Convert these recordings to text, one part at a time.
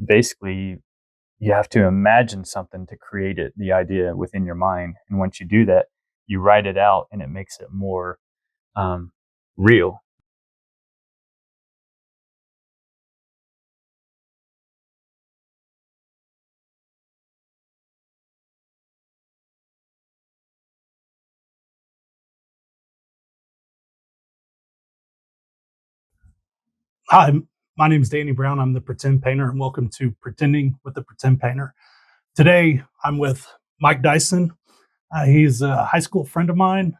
basically you have to imagine something to create it, the idea within your mind. And once you do that, you write it out and it makes it more real. Hi, my name is Danny Brown. I'm the Pretend Painter, and welcome to Pretending with the Pretend Painter. Today, I'm with Mike Dyson. He's a high school friend of mine.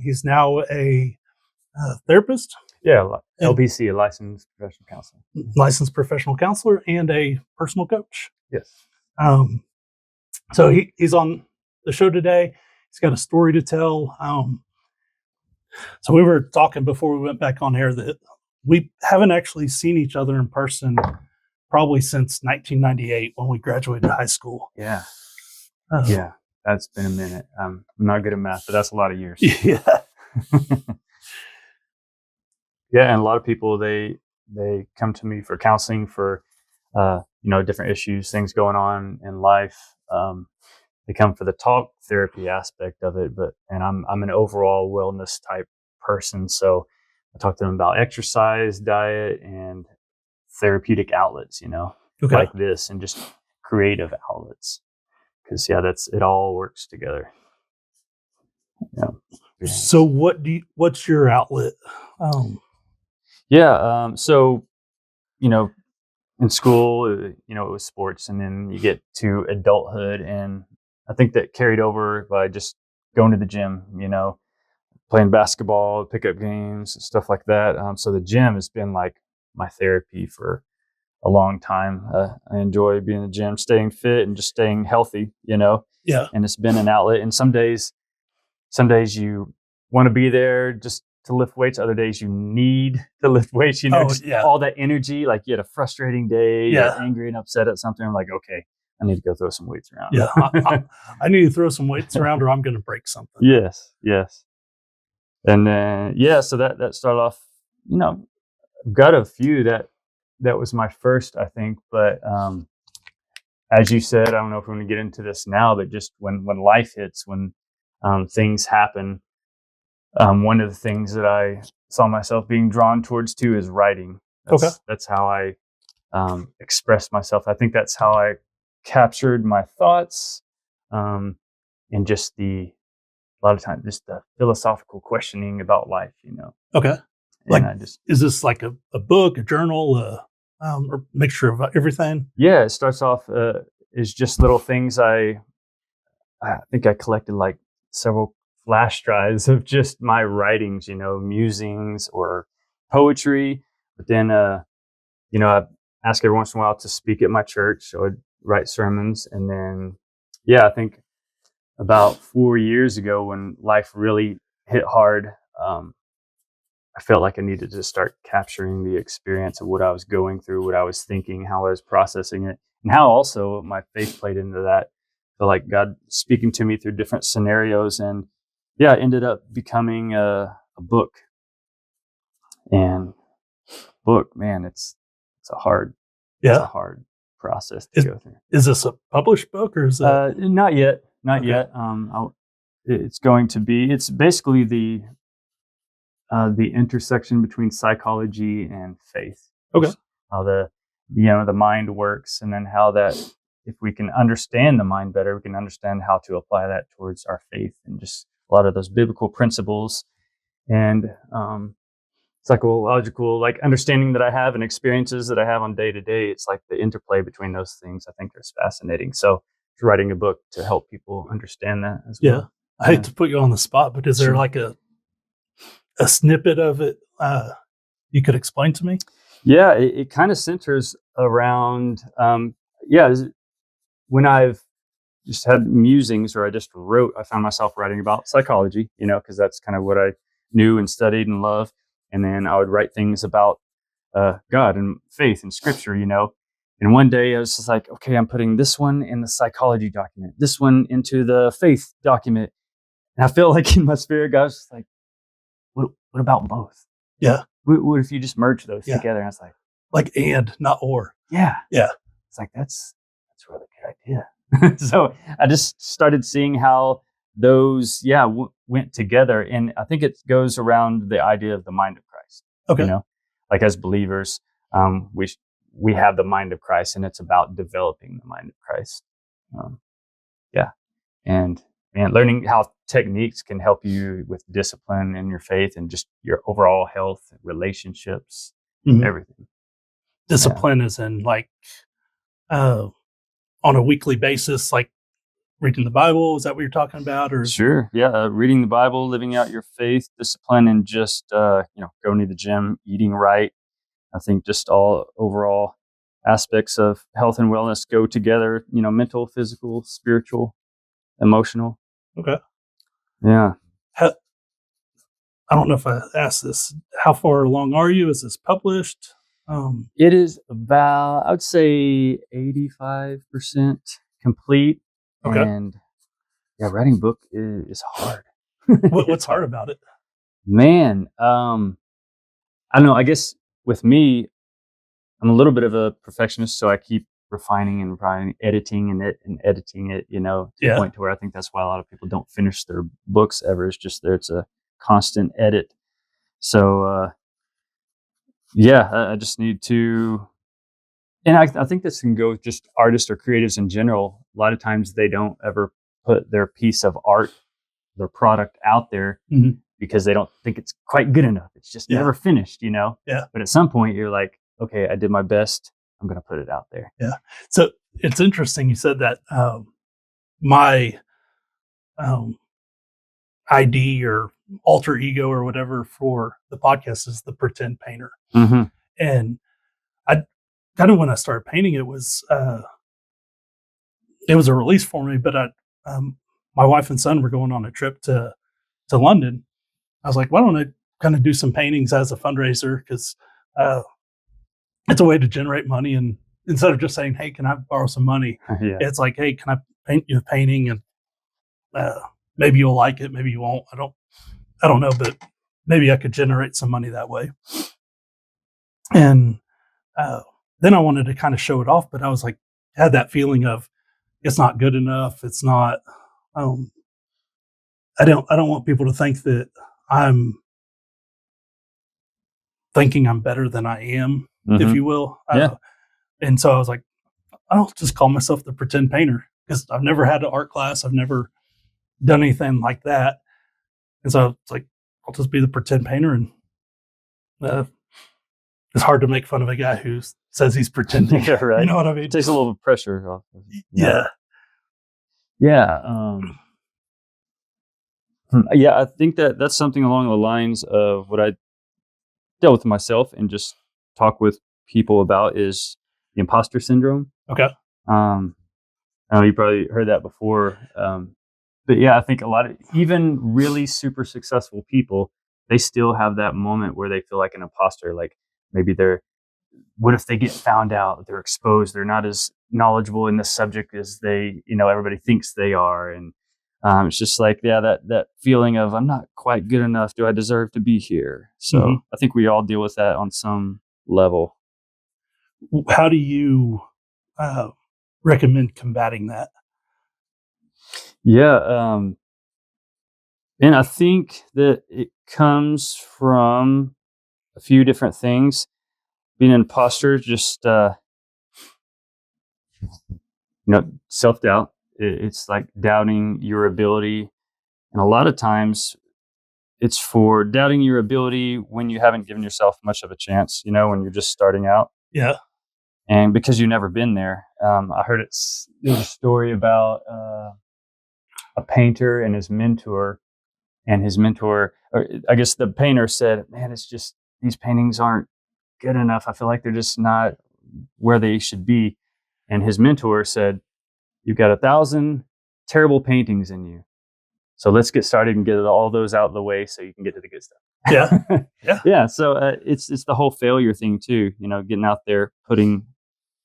He's now a therapist. Yeah, LPC, a licensed professional counselor. Licensed professional counselor and a personal coach. Yes. So he's on the show today. He's got a story to tell. So we were talking before we went back on air that we haven't actually seen each other in person probably since 1998 when we graduated high school. Yeah. Yeah, that's been a minute. I'm not good at math, but that's a lot of years. Yeah. Yeah, and a lot of people, they come to me for counseling for different issues, things going on in life. They come for the talk therapy aspect of it, and I'm an overall wellness type person, so I talk to them about exercise, diet, and therapeutic outlets, Okay. like this, and just creative outlets. Because it all works together. Yeah. So what's your outlet? So, in school, it was sports, and then you get to adulthood, and I think that carried over by just going to the gym, playing basketball, pickup games, stuff like that. So the gym has been like my therapy for a long time. I enjoy being in the gym, staying fit and just staying healthy, Yeah. And it's been an outlet. And some days you want to be there just to lift weights. Other days you need to lift weights, all that energy. Like you had a frustrating day, you're angry and upset at something. I'm like, okay, I need to go throw some weights around. Yeah. I need to throw some weights around or I'm going to break something. Yes. And then, so that started off, I've got a few that was my first, I think. But as you said, I don't know if we're going to get into this now, but just when life hits, when things happen, one of the things that I saw myself being drawn towards too is writing. That's how I expressed myself. I think that's how I captured my thoughts, and just a lot of times just the philosophical questioning about life, Okay. And is this like a book, a journal, or mixture of everything? Yeah, it starts off as just little things. I think I collected like several flash drives of just my writings, musings or poetry. But then, I ask every once in a while to speak at my church or write sermons. And then, I think about 4 years ago when life really hit hard, I felt like I needed to start capturing the experience of what I was going through, what I was thinking, how I was processing it, and how also my faith played into that. I feel like God speaking to me through different scenarios, and it ended up becoming a book. And book, man, it's a hard process to go through. Is this a published book or is it? Not yet. Yet. It's going to be. It's basically the intersection between psychology and faith. Okay. How the mind works, and then how that, if we can understand the mind better, we can understand how to apply that towards our faith, and just a lot of those biblical principles and psychological, like understanding that I have and experiences that I have on day to day. It's like the interplay between those things I think is fascinating. So writing a book to help people understand that as well. I hate to put you on the spot, but is there like a snippet of it you could explain to me? Yeah, it kind of centers around, when I've just had musings or I just wrote, I found myself writing about psychology, because that's kind of what I knew and studied and loved. And then I would write things about God and faith and scripture, And one day I was just like, okay, I'm putting this one in the psychology document, this one into the faith document. And I felt like in my spirit, God was just like, what about both? Yeah. What if you just merge those together? And I was like, and, not or. Yeah. Yeah. it's like, that's a really good idea. So I just started seeing how those, went together. And I think it goes around the idea of the mind of Christ, Okay. like as believers, we have the mind of Christ, and it's about developing the mind of Christ. Um, yeah. And learning how techniques can help you with discipline in your faith and just your overall health, relationships, Mhm. everything. Discipline is in like uh, on a weekly basis, like reading the Bible. Is that what you're talking about? Or Sure. Yeah. Reading the Bible, living out your faith, discipline, and just, going to the gym, eating right. I think just all overall aspects of health and wellness go together, mental, physical, spiritual, emotional. okay. Yeah. How, I don't know if I asked this. How far along are you? Is this published? It is about, I would say, 85% complete. Okay. And yeah, writing a book is hard. What's It's hard about it? Man, I don't know. I guess with me, I'm a little bit of a perfectionist, so I keep refining and refining, editing and editing it, to the Yeah. point to where I think that's why a lot of people don't finish their books ever. It's just it's a constant edit. So, I just need to, and I think this can go with just artists or creatives in general. A lot of times they don't ever put their piece of art, their product out there Mhm. because they don't think it's quite good enough. It's just Yeah. never finished, Yeah. But at some point you're like, okay, I did my best. I'm going to put it out there. Yeah. So it's interesting you said that. My um, ID or alter ego or whatever for the podcast is the pretend painter. Mm-hmm. And I kind of when I started painting, it was a release for me. But my wife and son were going on a trip to London. I was like, why don't I kind of do some paintings as a fundraiser because uh, it's a way to generate money. And instead of just saying, hey, can I borrow some money? Yeah. It's like, hey, can I paint you a painting? And maybe you'll like it, maybe you won't. I don't know, but maybe I could generate some money that way. And uh, then I wanted to kind of show it off, but I was like, had that feeling of it's not good enough. It's not. Um, I don't want people to think that I'm thinking I'm better than I am, if Mm-hmm. you will. Yeah. And so I was like, I'll just call myself the pretend painter because I've never had an art class. I've never done anything like that. And so it's like, I'll just be the pretend painter. And uh, it's hard to make fun of a guy who says he's pretending. Yeah, right. You know what I mean? It takes a little pressure off. Yeah. Yeah. Yeah, I think that's something along the lines of what I dealt with myself and just talk with people about is the imposter syndrome. Okay. I know you probably heard that before. But yeah, I think a lot of even really super successful people, they still have that moment where they feel like an imposter. Like maybe what if they get found out, they're exposed, they're not as knowledgeable in this subject as everybody thinks they are. And it's just like, that feeling of I'm not quite good enough. Do I deserve to be here? So I think we all deal with that on some level. How do you recommend combating that? Yeah. And I think that it comes from a few different things. Being an imposter, just, self-doubt. It's like doubting your ability. And a lot of times it's for doubting your ability when you haven't given yourself much of a chance, when you're just starting out. Yeah. And because you've never been there. I heard there's a story about a painter and his mentor. And his mentor, or I guess the painter said, man, it's just, these paintings aren't good enough. I feel like they're just not where they should be. And his mentor said, you've got 1,000 terrible paintings in you. So let's get started and get all those out of the way so you can get to the good stuff. Yeah. Yeah. Yeah. So it's the whole failure thing too, getting out there, putting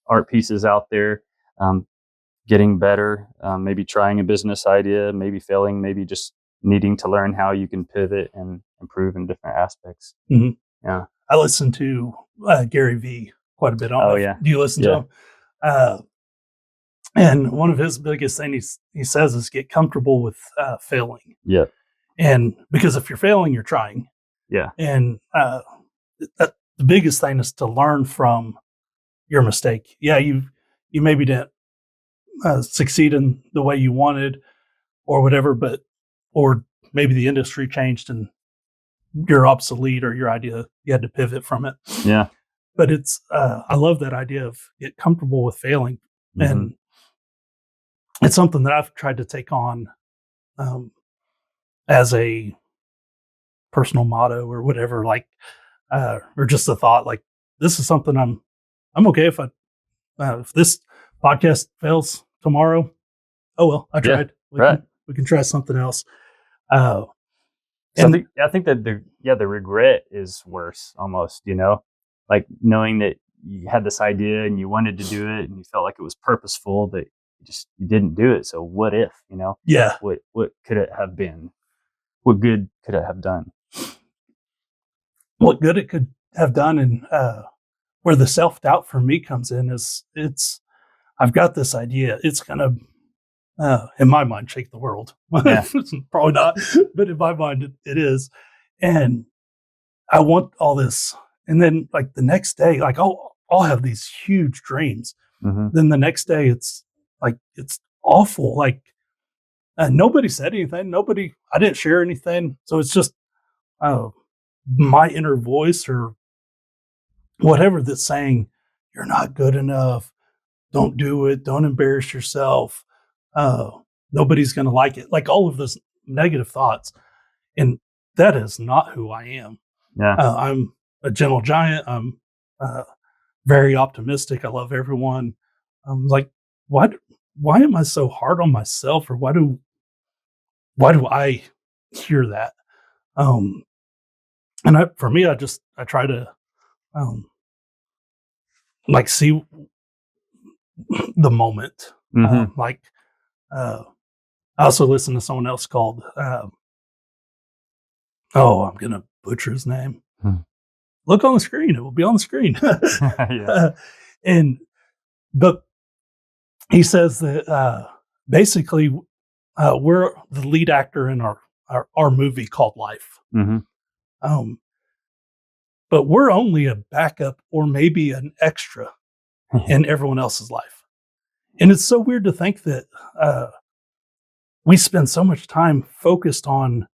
art pieces out there, getting better, maybe trying a business idea, maybe failing, maybe just needing to learn how you can pivot and improve in different aspects. Mm-hmm. Yeah. I listen to Gary Vee quite a bit. Oh, yeah. Do you listen to him? Uh, and one of his biggest things he says is get comfortable with failing. Yeah. And because if you're failing, you're trying. Yeah. And the biggest thing is to learn from your mistake. Yeah, you maybe didn't succeed in the way you wanted or whatever, but or maybe the industry changed and you're obsolete or your idea you had to pivot from it. Yeah. But it's I love that idea of get comfortable with failing, and it's something that I've tried to take on um, as a personal motto or whatever, like or just a thought. Like this is something I'm okay if this podcast fails tomorrow. Oh well, I Yeah. tried. Right. We can try something else. Uh, So and I think that the regret is worse almost, like knowing that you had this idea and you wanted to do it and you felt like it was purposeful, but you didn't do it. So what if, yeah, what could it have been? What good could it have done? what good it could have done, and where the self doubt for me comes in is I've got this idea. It's gonna in my mind, shake the world. Yeah. Probably not, but in my mind, it is. And I want all this. And then, like the next day, like I'll have these huge dreams. Mm-hmm. Then the next day, it's like it's awful. Like nobody said anything. I didn't share anything. So it's just my inner voice or whatever that's saying you're not good enough. Don't do it. Don't embarrass yourself. Uh, Nobody's going to like it. Like all of those negative thoughts. And that is not who I am. Yeah. I'm a gentle giant. I'm very optimistic. I love everyone. I'm like, why am I so hard on myself? Or why do I hear that? And for me, I try to um, like see the moment. Mm-hmm. I also listen to someone else called I'm gonna butcher his name. Hmm. Look on the screen; it will be on the screen. Yeah. And but he says that basically we're the lead actor in our movie called Life. Mm-hmm. Um, but we're only a backup or maybe an extra in everyone else's life. And it's so weird to think that we spend so much time focused on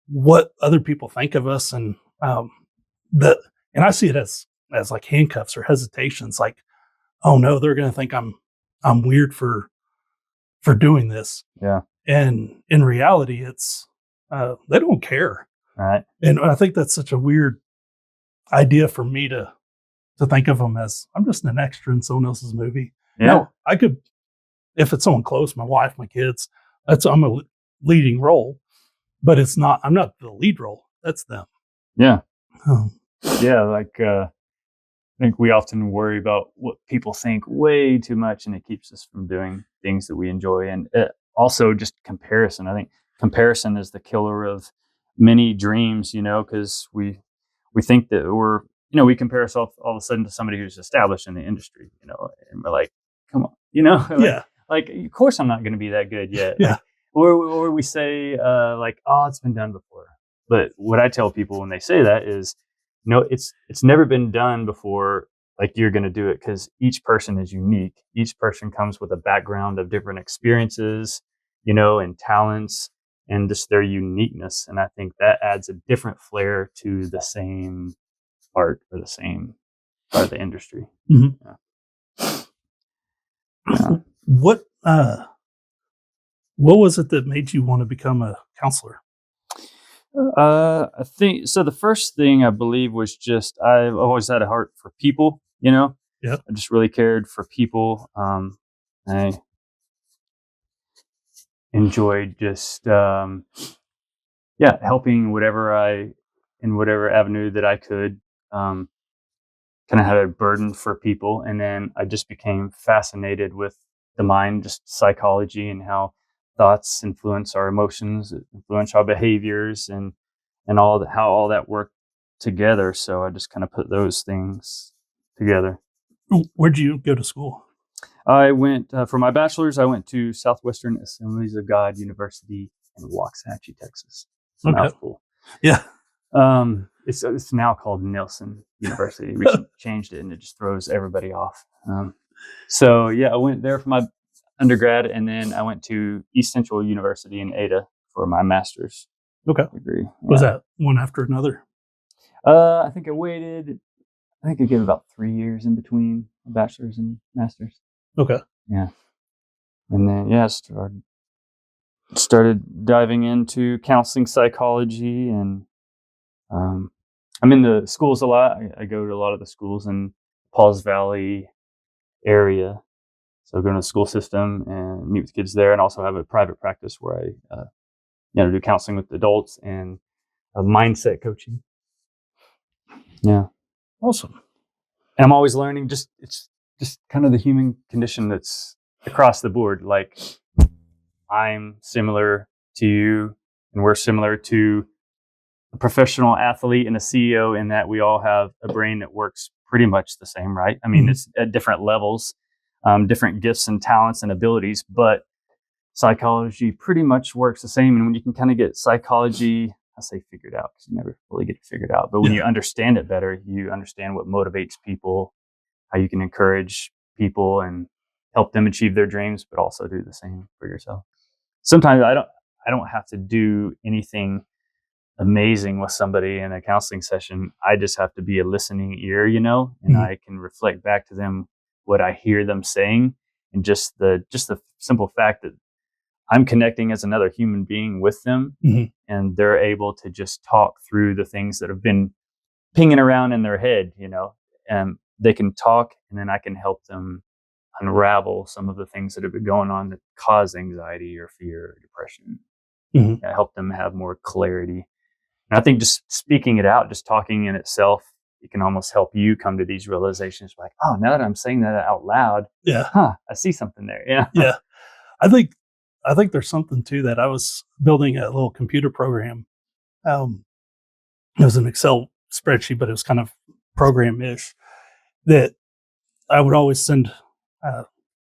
what other people think of us, and that, and I see it as like handcuffs or hesitations. Like, oh no, they're going to think I'm weird for doing this. Yeah. And in reality, it's they don't care. Right. And I think that's such a weird idea for me to think of them as I'm just an extra in someone else's movie. Yeah. Now, I could, if it's someone close, my wife, my kids, I'm a leading role, but I'm not the lead role. That's them. Yeah. Um, Yeah. Like, I think we often worry about what people think way too much, and it keeps us from doing things that we enjoy. And also just comparison. I think comparison is the killer of many dreams, because we think that we compare ourselves all of a sudden to somebody who's established in the industry, and we're like, come on, like, yeah. like, of course I'm not going to be that good yet. Yeah. Like, or we say, like, oh, it's been done before. But what I tell people when they say that is, it's never been done before. Like, you're going to do it because each person is unique. Each person comes with a background of different experiences, and talents, and just their uniqueness. And I think that adds a different flair to the same art or the same part of the industry. Mm-hmm. Yeah. Yeah. What was it that made you want to become a counselor? I think so. The first thing I believe was just I've always had a heart for people. Yeah. I just really cared for people. I enjoyed just helping in whatever avenue that I could. Kind of had a burden for people, and then I just became fascinated with the mind, just psychology, and how thoughts influence our emotions, influence our behaviors, and how all that worked together. So I just kind of put those things together. Where'd you go to school? I went for my bachelor's. I went to Southwestern Assemblies of God University in Waxahachie, Texas. It's a Okay. mouthful. Yeah. It's now called Nelson University. We changed it, and it just throws everybody off. So I went there for my undergrad, and then I went to East Central University in Ada for my master's degree. Was that one after another? I think I gave about 3 years in between bachelor's and master's. Okay. Yeah. And then, started diving into counseling psychology, and I'm in the schools a lot. I go to a lot of the schools in Pauls Valley area. So I go to the school system and meet with kids there, and also have a private practice where I do counseling with adults and mindset coaching. Yeah. Awesome. And I'm always learning. It's just kind of the human condition that's across the board. Like, I'm similar to you, and we're similar to a professional athlete and a CEO in that we all have a brain that works pretty much the same, right? I mean, it's at different levels, different gifts and talents and abilities, but psychology pretty much works the same. And when you can kind of get psychology, I say figured out, because you never really get it figured out. But when you understand it better, you understand what motivates people, how you can encourage people and help them achieve their dreams, but also do the same for yourself. Sometimes I don't have to do anything amazing with somebody in a counseling session. I just have to be a listening ear, and I can reflect back to them what I hear them saying, and just the simple fact that I'm connecting as another human being with them, and they're able to just talk through the things that have been pinging around in their head, and they can talk, and then I can help them unravel some of the things that have been going on that cause anxiety or fear or depression. Help them have more clarity. And I think just speaking it out, just talking in itself, it can almost help you come to these realizations. Like, oh, now that I'm saying that out loud, I see something there. Yeah. I think there's something to that. I was building a little computer program. It was an Excel spreadsheet, but it was kind of program-ish, that I would always send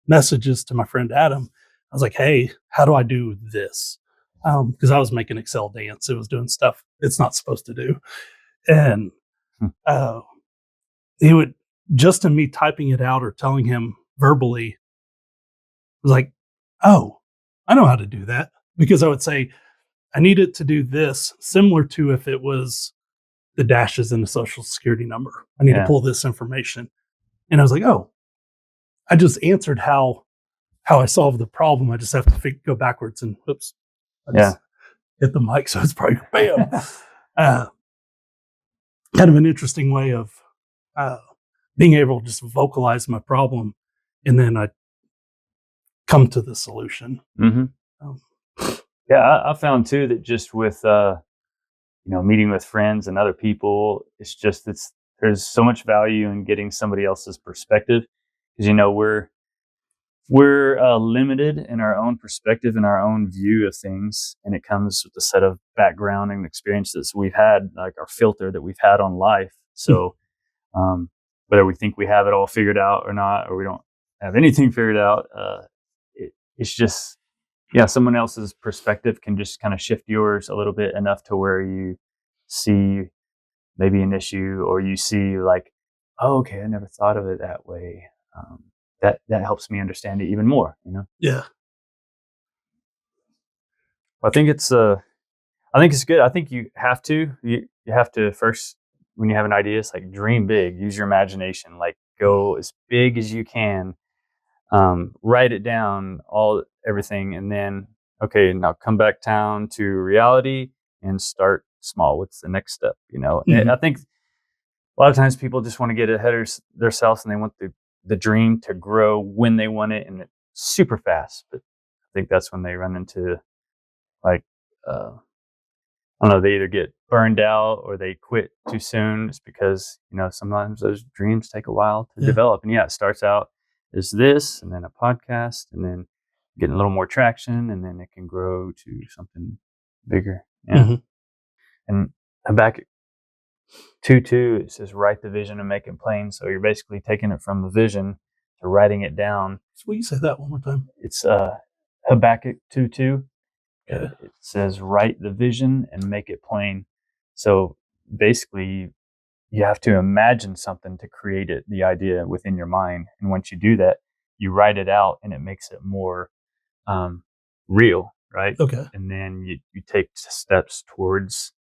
messages to my friend Adam. I was like, hey, how do I do this? Because I was making Excel dance. It was doing stuff it's not supposed to do. And he would, just in me typing it out or telling him verbally, was like, oh, I know how to do that. Because I would say, I need it to do this, similar to if it was the dashes in the social security number. I need to pull this information. And I was like, oh, I just answered how I solved the problem. I just have to go backwards and oops. I just hit the mic, so it's probably bam. Kind of an interesting way of being able to just vocalize my problem, and then I come to the solution. I found too that just with meeting with friends and other people, there's so much value in getting somebody else's perspective, because we're limited in our own perspective and our own view of things, and it comes with a set of background and experiences we've had, like our filter that we've had on life. So whether we think we have it all figured out or not, or we don't have anything figured out, it's just someone else's perspective can just kind of shift yours a little bit, enough to where you see maybe an issue, or you see like, oh, okay, I never thought of it that way. That helps me understand it even more, Yeah. I think it's good. I think you have to first, when you have an idea, it's like dream big, use your imagination, like go as big as you can, write it down, everything, and then okay, now come back down to reality and start small. What's the next step? And I think a lot of times people just want to get ahead of themselves, and they want the dream to grow when they want it, and it's super fast. But I think that's when they run into, like, I don't know, they either get burned out or they quit too soon. It's because, sometimes those dreams take a while to develop. And it starts out as this, and then a podcast, and then getting a little more traction, and then it can grow to something bigger. And Habakkuk 2:2, it says, write the vision and make it plain. So you're basically taking it from the vision to writing it down. Will you say that one more time? It's Habakkuk 2:2. Yeah. It says, write the vision and make it plain. So basically, you have to imagine something to create it, the idea within your mind. And once you do that, you write it out and it makes it more real, right? Okay. And then you take steps towards,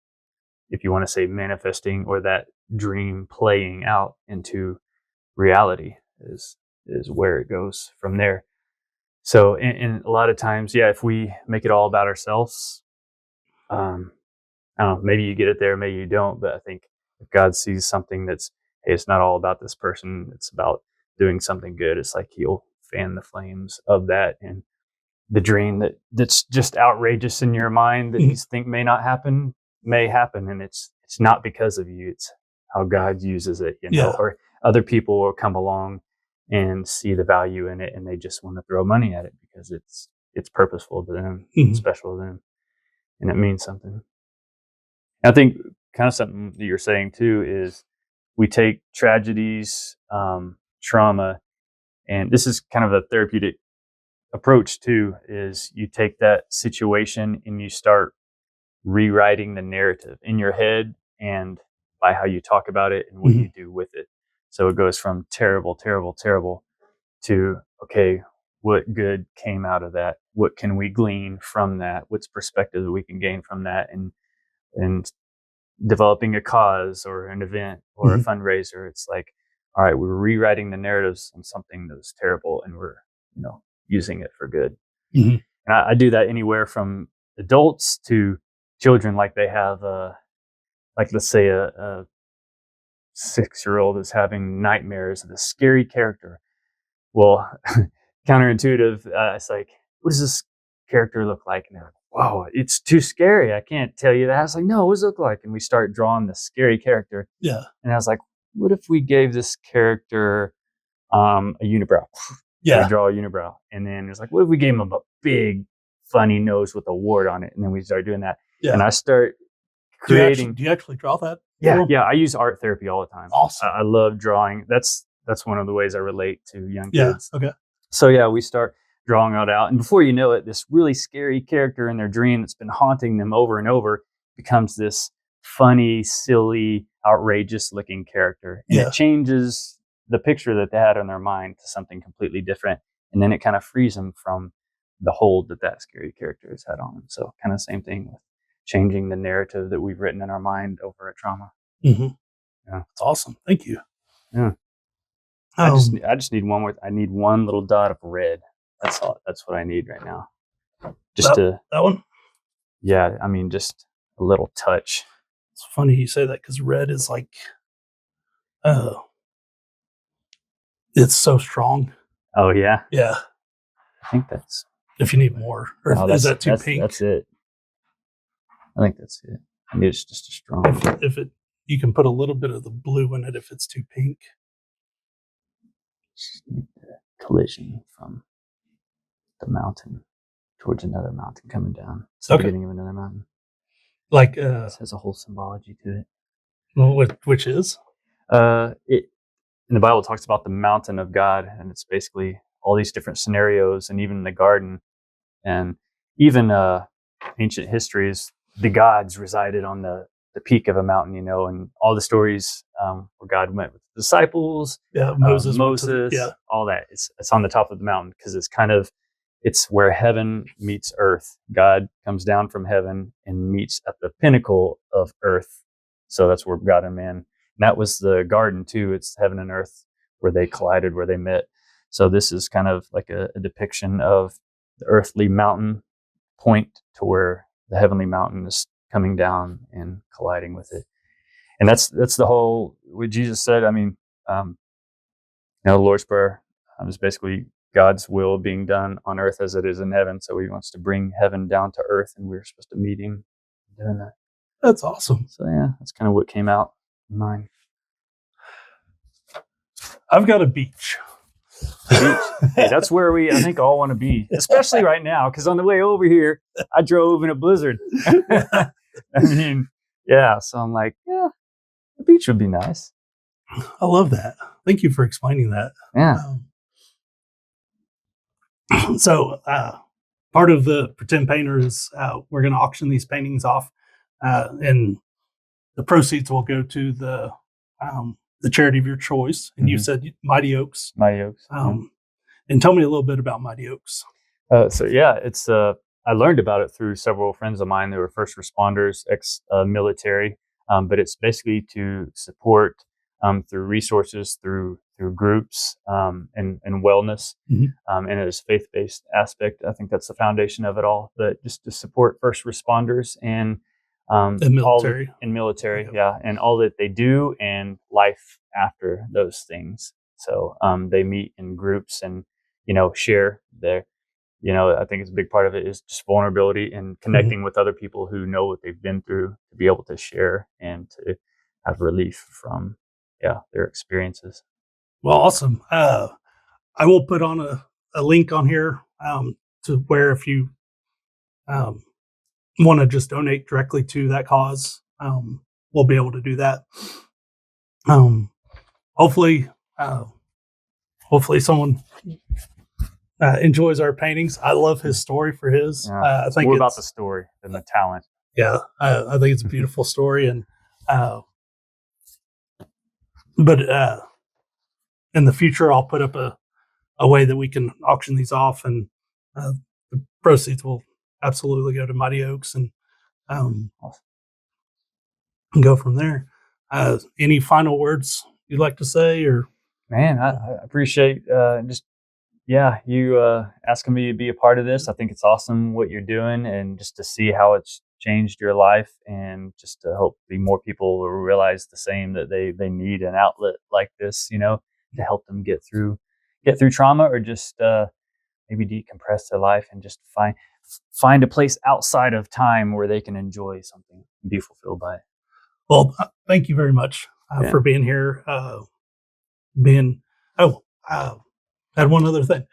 if you want to say manifesting, or that dream playing out into reality is where it goes from there. So, and a lot of times, if we make it all about ourselves, I don't know, maybe you get it there, maybe you don't, but I think if God sees something that's, hey, it's not all about this person, it's about doing something good, it's like he'll fan the flames of that. And the dream that's just outrageous in your mind that you think may not happen, may happen. And it's not because of you, it's how God uses it, or other people will come along and see the value in it, and they just want to throw money at it because it's purposeful to them, special to them, and it means something. I think kind of something that you're saying too is we take tragedies, trauma, and this is kind of a therapeutic approach too, is you take that situation and you start rewriting the narrative in your head and by how you talk about it and what you do with it. So it goes from terrible, terrible, terrible to, okay, what good came out of that? What can we glean from that? What's perspective that we can gain from that? And developing a cause or an event or a fundraiser, it's like, all right, we're rewriting the narratives on something that was terrible and we're, using it for good. And I do that anywhere from adults to children. Like they have like let's say a 6-year-old is having nightmares of a scary character. Well, counterintuitive, it's like, what does this character look like? And they're like, whoa, it's too scary, I can't tell you that. I was like, no, what does it look like? And we start drawing the scary character. Yeah. And I was like, what if we gave this character a unibrow? Yeah. We draw a unibrow. And then it's like, what if we gave him a big funny nose with a wart on it? And then we start doing that. Yeah. And I start creating. Do you actually draw that? Yeah. I use art therapy all the time. Awesome. I love drawing. That's one of the ways I relate to young kids. Okay. So we start drawing it out. And before you know it, this really scary character in their dream that's been haunting them over and over becomes this funny, silly, outrageous looking character. And it changes the picture that they had in their mind to something completely different. And then it kind of frees them from the hold that scary character has had on them. So kind of same thing with changing the narrative that we've written in our mind over a trauma. Yeah. That's awesome. Thank you. Yeah. I just need one more. I need one little dot of red. That's all. That's what I need right now. Just that one? Yeah. I mean, just a little touch. It's funny you say that because red is like, it's so strong. Oh yeah. Yeah. I think that's. If you need more, or is that too pink? That's it. I think that's it. I mean, it's just a strong. If you can put a little bit of the blue in it if it's too pink. Just need the collision from the mountain towards another mountain coming down. It's the beginning of another mountain. Like this has a whole symbology to it. Well, which is? It in the Bible it talks about the mountain of God, and it's basically all these different scenarios, and even the garden, and even ancient histories, the gods resided on the peak of a mountain, and all the stories where God went with the disciples, Moses, all that. It's on the top of the mountain because it's where heaven meets earth. God comes down from heaven and meets at the pinnacle of earth. So that's where God and man. And that was the garden too. It's heaven and earth where they collided, where they met. So this is kind of like a depiction of the earthly mountain point to where the heavenly mountain is coming down and colliding with it. And that's the whole, what Jesus said. I mean, the Lord's Prayer is basically God's will being done on earth as it is in heaven. So he wants to bring heaven down to earth, and we're supposed to meet him doing that. That's awesome. So that's kind of what came out in mine. I've got a beach. Hey, that's where I think all want to be, especially right now, because on the way over here, I drove in a blizzard. I mean, so I'm like, the beach would be nice. I love that. Thank you for explaining that. Yeah. So part of the pretend painter is we're going to auction these paintings off, and the proceeds will go to the charity of your choice. And you Mhm. said Mighty Oaks. My yokes. And tell me a little bit about Mighty Oaks. So yeah, it's I learned about it through several friends of mine. They were first responders, ex military, but it's basically to support through resources, through groups, and wellness, Mhm. and there's faith based aspect. I think that's the foundation of it all. But just to support first responders and The all that military. in military, Yep. yeah, and all that they do and life after those things. So they meet in groups and share their I think it's a big part of it is just vulnerability and Mhm. connecting with other people who know what they've been through to be able to share and to have relief from, yeah, their experiences. Well, awesome. I will put on a link on here to where if you um, want to just donate directly to that cause, we'll be able to do that. Um, hopefully, uh, hopefully someone enjoys our paintings. I love his story for his. Yeah, I it's think more about the it's story than the talent. yeah. I think it's a beautiful story, and uh, but in the future, I'll put up a way that we can auction these off, and the proceeds will absolutely go to Mighty Oaks, and um, go from there. Any final words you'd like to say, or Man, I appreciate just yeah, you asking me to be a part of this. I think it's awesome what you're doing, and just to see how it's changed your life, and just to hopefully more people will realize the same that they need an outlet like this, to help them get through trauma, or just maybe decompress their life and just find a place outside of time where they can enjoy something and be fulfilled by it. well, thank you very much Yeah. for being here. Being oh, had one other thing.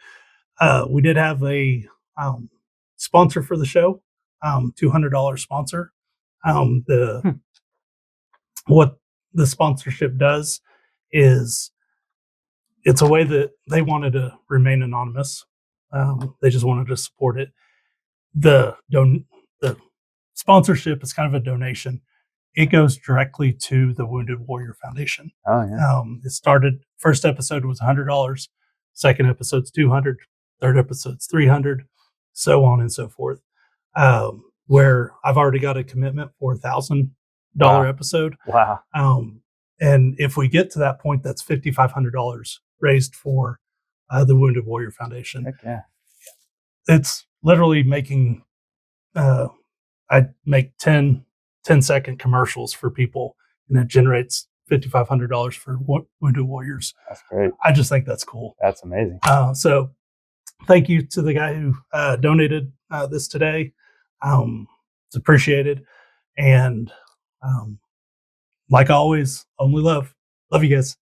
We did have a um, sponsor for the show, $200 sponsor. The Hmm. What the sponsorship does is it's a way that they wanted to remain anonymous. They just wanted to support it. The sponsorship is kind of a donation. It goes directly to the Wounded Warrior Foundation. Oh yeah. It started. First episode was $100. Second episode's 200. Third episode's 300. So on and so forth. Where I've already got a commitment for $1,000 Wow. episode. Wow. And if we get to that point, that's $5,500 raised for the Wounded Warrior Foundation. Heck yeah. It's literally making. I make 10-second commercials for people, and it generates $5,500 for Wounded Warriors. That's great. I just think that's cool. That's amazing. So thank you to the guy who donated this today. It's appreciated. And like always, only love. Love you guys.